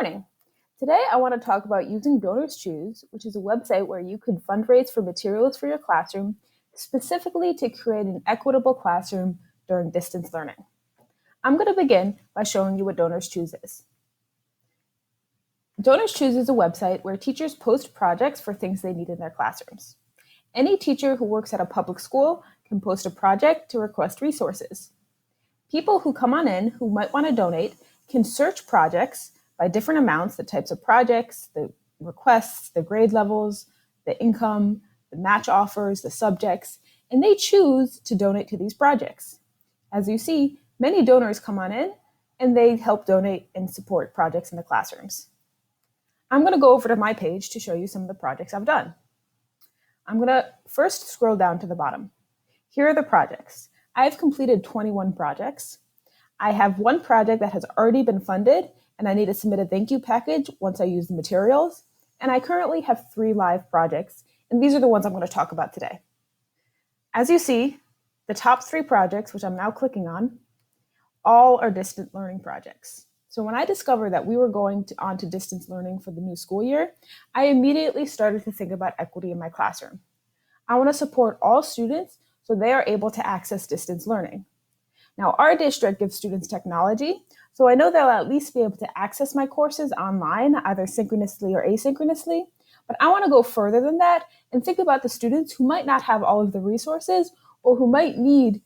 morning. Today I want to talk about using DonorsChoose, which is a website where you can fundraise for materials for your classroom, specifically to create an equitable classroom during distance learning. I'm going to begin by showing you what DonorsChoose is. DonorsChoose is a website where teachers post projects for things they need in their classrooms. Any teacher who works at a public school can post a project to request resources. People who come on in who might want to donate can search projects by different amounts, the types of projects, the requests, the grade levels, the income, the match offers, the subjects, and they choose to donate to these projects. As you see, many donors come on in and they help donate and support projects in the classrooms. I'm going to go over to my page to show you some of the projects I've done. I'm going to first scroll down to the bottom. Here are the projects. I've completed 21 projects. I have one project that has already been funded, and I need to submit a thank you package once I use the materials. And I currently have 3 live projects, and these are the ones I'm going to talk about today. As you see, the top 3 projects, which I'm now clicking on, all are distant learning projects. So when I discovered that we were going on to distance learning for the new school year, I immediately started to think about equity in my classroom. I want to support all students so they are able to access distance learning. Now, our district gives students technology, so I know they'll at least be able to access my courses online, either synchronously or asynchronously, but I want to go further than that and think about the students who might not have all of the resources or who might need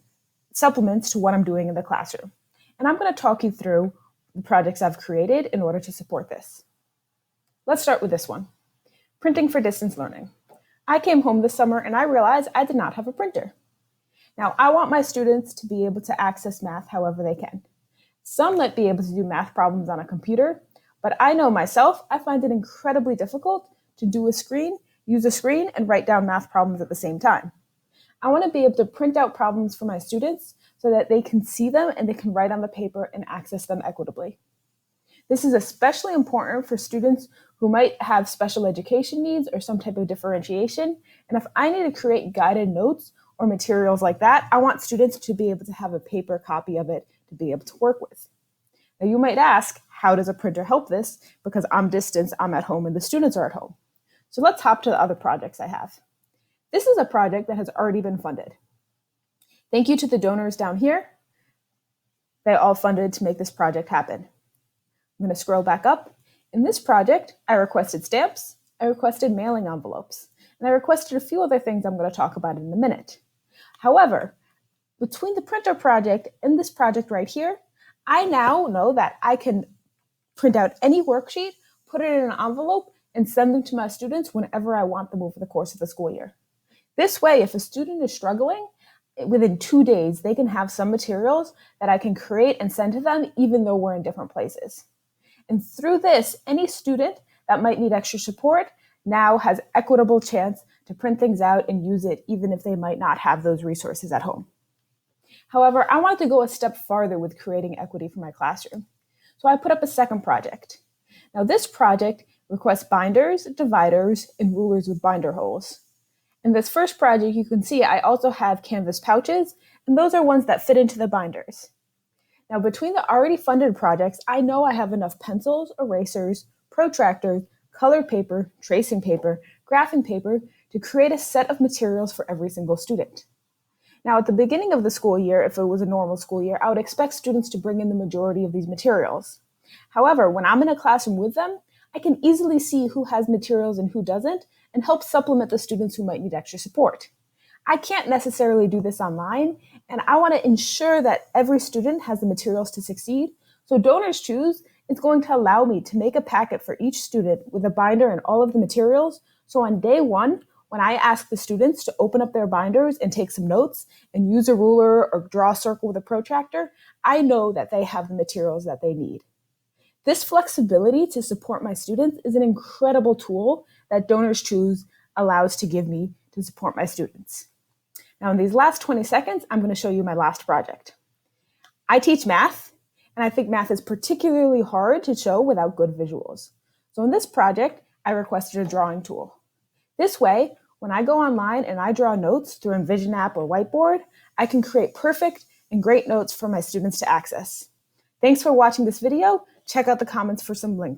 supplements to what I'm doing in the classroom. And I'm going to talk you through the projects I've created in order to support this. Let's start with this one, printing for distance learning. I came home this summer and I realized I did not have a printer. Now, I want my students to be able to access math however they can. Some might be able to do math problems on a computer, but I know myself, I find it incredibly difficult to use a screen, and write down math problems at the same time. I want to be able to print out problems for my students so that they can see them and they can write on the paper and access them equitably. This is especially important for students who might have special education needs or some type of differentiation. And if I need to create guided notes or materials like that, I want students to be able to have a paper copy of it to be able to work with. Now you might ask, how does a printer help this? Because I'm distance, I'm at home, and the students are at home. So let's hop to the other projects I have. This is a project that has already been funded. Thank you to the donors down here. They all funded to make this project happen. I'm going to scroll back up. In this project, I requested stamps, I requested mailing envelopes, and I requested a few other things I'm going to talk about in a minute. However, between the printer project and this project right here, I now know that I can print out any worksheet, put it in an envelope, and send them to my students whenever I want them over the course of the school year. This way, if a student is struggling, within 2 days, they can have some materials that I can create and send to them, even though we're in different places. And through this, any student that might need extra support now has equitable chance to print things out and use it, even if they might not have those resources at home. However, I wanted to go a step farther with creating equity for my classroom. So I put up a second project. Now this project requests binders, dividers, and rulers with binder holes. In this first project, you can see I also have canvas pouches, and those are ones that fit into the binders. Now, between the already funded projects, I know I have enough pencils, erasers, protractors, colored paper, tracing paper, graphing paper to create a set of materials for every single student. Now, at the beginning of the school year, if it was a normal school year, I would expect students to bring in the majority of these materials. However, when I'm in a classroom with them, I can easily see who has materials and who doesn't, and help supplement the students who might need extra support. I can't necessarily do this online, and I want to ensure that every student has the materials to succeed. So DonorsChoose is going to allow me to make a packet for each student with a binder and all of the materials. So on day 1, when I ask the students to open up their binders and take some notes and use a ruler or draw a circle with a protractor, I know that they have the materials that they need. This flexibility to support my students is an incredible tool that DonorsChoose allows to give me to support my students. Now, in these last 20 seconds, I'm going to show you my last project. I teach math, and I think math is particularly hard to show without good visuals. So in this project, I requested a drawing tool. This way, when I go online and I draw notes through Envision app or Whiteboard, I can create perfect and great notes for my students to access. Thanks for watching this video. Check out the comments for some links.